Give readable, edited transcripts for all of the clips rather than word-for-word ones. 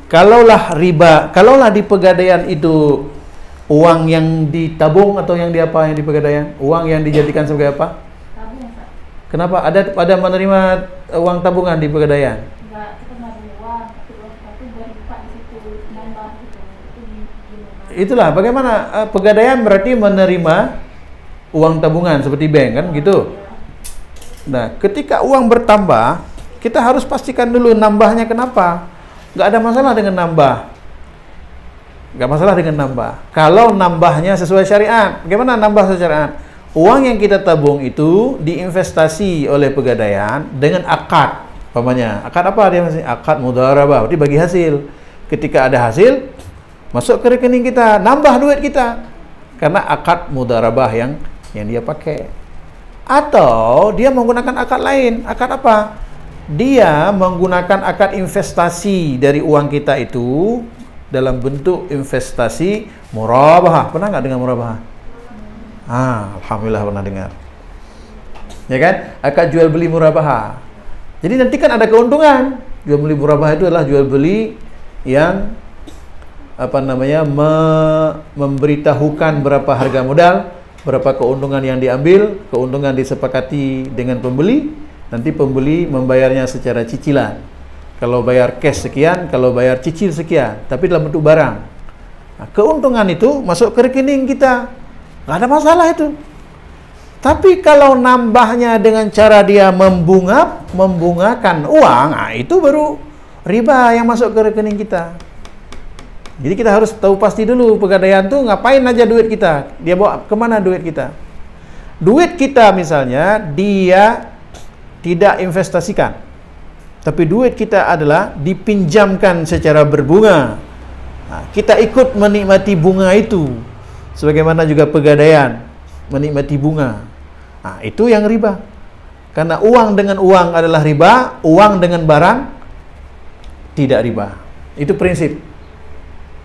Kalaulah riba, kalaulah di pegadaian itu uang yang ditabung atau yang di apa yang di pegadaian, uang yang dijadikan sebagai apa? Tabung, Pak. Kenapa ada menerima uang tabungan di pegadaian? Enggak, kita menaruh uang, tapi uang itu buat buka di situ, nambah gitu. Itu gimana? Itulah bagaimana pegadaian berarti menerima uang tabungan seperti bank kan gitu. Nah, ketika uang bertambah, kita harus pastikan dulu nambahnya kenapa. Nggak ada masalah dengan nambah. Nggak masalah dengan nambah. Kalau nambahnya sesuai syariat. Bagaimana nambah sesuai syariat? Uang yang kita tabung itu diinvestasi oleh pegadaian dengan akad. Umpamanya, akad apa dia masih? Akad mudharabah. Berarti bagi hasil. Ketika ada hasil, masuk ke rekening kita, nambah duit kita. Karena akad mudharabah yang dia pakai. Atau dia menggunakan akad lain. Akad apa? Dia menggunakan akad investasi dari uang kita itu dalam bentuk investasi murabahah. Pernah nggak dengar murabahah? Alhamdulillah pernah dengar. Ya kan? Akad jual beli murabahah. Jadi nanti kan ada keuntungan. Jual beli murabahah itu adalah jual beli yang memberitahukan berapa harga modal, berapa keuntungan yang diambil, keuntungan disepakati dengan pembeli. Nanti pembeli membayarnya secara cicilan. Kalau bayar cash sekian, kalau bayar cicil sekian, tapi dalam bentuk barang. Nah, keuntungan itu masuk ke rekening kita. Nggak ada masalah itu. Tapi kalau nambahnya dengan cara dia membungakan uang, itu baru riba yang masuk ke rekening kita. Jadi kita harus tahu pasti dulu pegadaian tuh ngapain aja duit kita. Dia bawa kemana duit kita. Duit kita misalnya, dia tidak investasikan, tapi duit kita adalah dipinjamkan secara berbunga. Nah, kita ikut menikmati bunga itu, sebagaimana juga pegadaian menikmati bunga. Nah, itu yang riba. Karena uang dengan uang adalah riba, uang dengan barang tidak riba. Itu prinsip.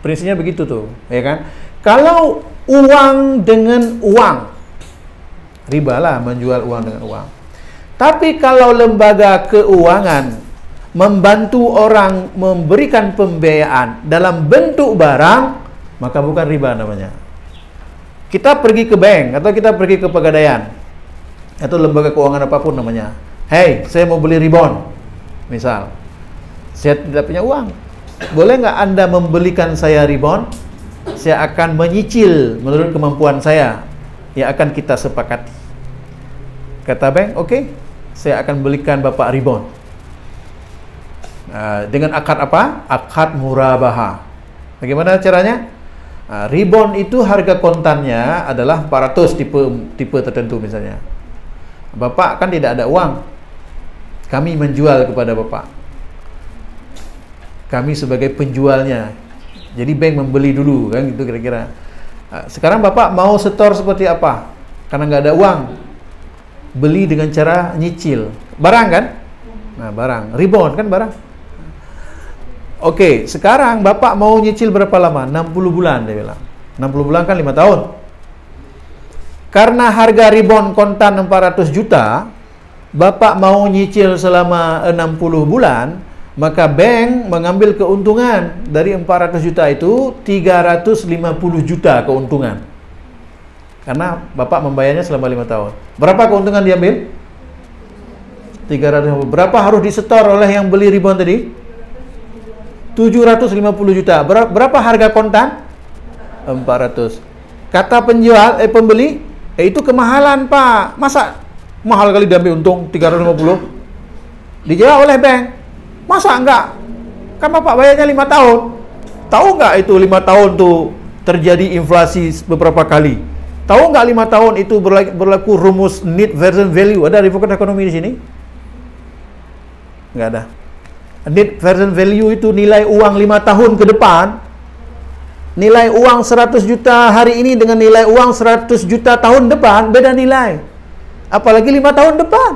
Prinsipnya begitu tuh, ya kan? Kalau uang dengan uang, riba lah menjual uang dengan uang. Tapi kalau lembaga keuangan membantu orang memberikan pembiayaan dalam bentuk barang, maka bukan riba namanya. Kita pergi ke bank atau kita pergi ke pegadaian atau lembaga keuangan apapun namanya. Hey, saya mau beli ribon. Misal, saya tidak punya uang. Boleh nggak Anda membelikan saya ribon? Saya akan menyicil menurut kemampuan saya yang akan kita sepakati. Kata bank, oke. Saya akan belikan Bapak ribon. Dengan akad apa? Akad murabahah. Bagaimana caranya? Ribon itu harga kontannya adalah 400 tipe tertentu misalnya. Bapak kan tidak ada uang. Kami menjual kepada Bapak. Kami sebagai penjualnya. Jadi bank membeli dulu kan gitu kira-kira. Sekarang Bapak mau setor seperti apa? Karena nggak ada uang. Beli dengan cara nyicil. Barang kan? Nah, barang. Ribon kan barang. Oke, sekarang Bapak mau nyicil berapa lama? 60 bulan dia bilang. 60 bulan kan 5 tahun. Karena harga ribon kontan 400 juta, Bapak mau nyicil selama 60 bulan, maka bank mengambil keuntungan dari 400 juta itu 350 juta keuntungan. Karena Bapak membayarnya selama 5 tahun. Berapa keuntungan diambil? 350. Berapa harus disetor oleh yang beli ribon tadi? 750 juta. Berapa harga kontan? 400. Kata pembeli, itu kemahalan Pak. Masa mahal kali diambil untung 350? Dijawab oleh bank. Masa enggak? Kan Bapak bayarnya 5 tahun. Tahu enggak itu 5 tahun tuh terjadi inflasi beberapa kali? Tahu nggak 5 tahun itu berlaku rumus need versus value? Ada di fakultas ekonomi di sini? Nggak ada. Need versus value itu nilai uang 5 tahun ke depan. Nilai uang 100 juta hari ini dengan nilai uang 100 juta tahun depan, beda nilai. Apalagi 5 tahun depan.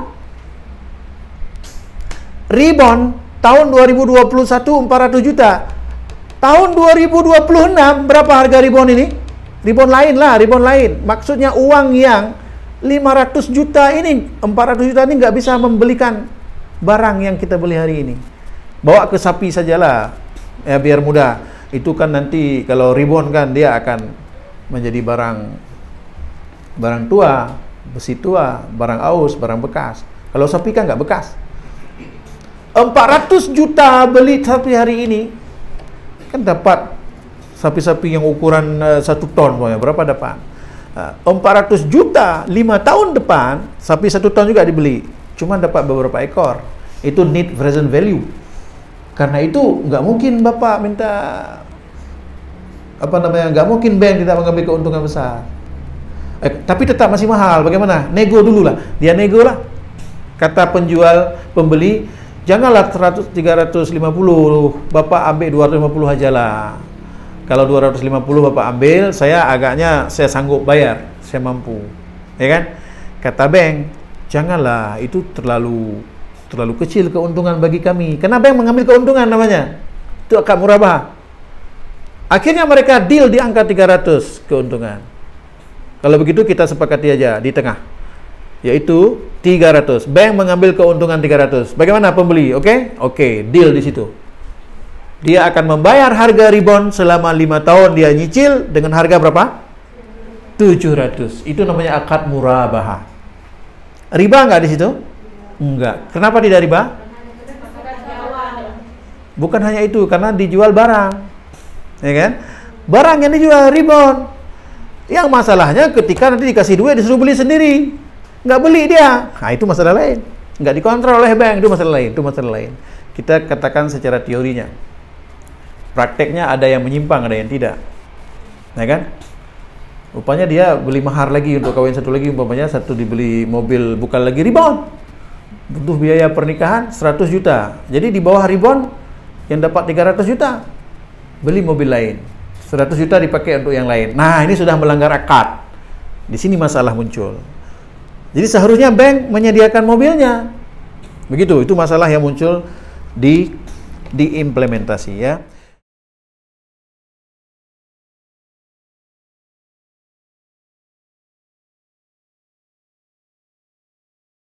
Ribon tahun 2021 400 juta. Tahun 2026 berapa harga ribon ini? Ribon lain lah, ribon lain. Maksudnya uang yang 500 juta ini, 400 juta ini nggak bisa membelikan barang yang kita beli hari ini. Bawa ke sapi sajalah. Ya biar mudah. Itu kan nanti kalau ribon kan dia akan menjadi barang tua, besi tua, barang aus, barang bekas. Kalau sapi kan nggak bekas. 400 juta beli sapi hari ini, kan dapat sapi-sapi yang ukuran 1 ton, berapa dapat? 400 juta 5 tahun depan, sapi 1 ton juga dibeli, cuma dapat beberapa ekor. Itu net present value. Karena itu nggak mungkin Bapak minta nggak mungkin bank tidak mengambil keuntungan besar. Tapi tetap masih mahal. Bagaimana? Nego dulu lah. Dia nego lah. Kata penjual pembeli, janganlah 350, Bapak ambil 250 aja lah. Kalau 250 Bapak ambil, saya sanggup bayar, saya mampu. Ya kan? Kata bank, janganlah, itu terlalu kecil keuntungan bagi kami. Karena bank mengambil keuntungan namanya. Itu akad murabah. Akhirnya mereka deal di angka 300 keuntungan. Kalau begitu kita sepakati aja di tengah, yaitu 300. Bank mengambil keuntungan 300. Bagaimana pembeli? Oke? Oke, deal di situ. Dia akan membayar harga ribon selama 5 tahun, dia nyicil dengan harga berapa? 700. Itu namanya akad murabah. Riba nggak di situ? Enggak. Kenapa tidak riba? Bukan hanya itu, karena dijual barang. Ya kan? Barang yang dijual ribon. Yang masalahnya ketika nanti dikasih duit disuruh beli sendiri. Nggak beli dia. Nah, itu masalah lain. Nggak dikontrol oleh bank, itu masalah lain. Kita katakan secara teorinya. Prakteknya ada yang menyimpang, ada yang tidak. Ya kan? Rupanya dia beli mahar lagi untuk kawin satu lagi, umpamanya satu dibeli mobil bukan lagi ribon. Butuh biaya pernikahan 100 juta. Jadi di bawah ribon yang dapat 300 juta. Beli mobil lain. 100 juta dipakai untuk yang lain. Nah, ini sudah melanggar akad. Di sini masalah muncul. Jadi seharusnya bank menyediakan mobilnya. Begitu, itu masalah yang muncul di implementasi ya.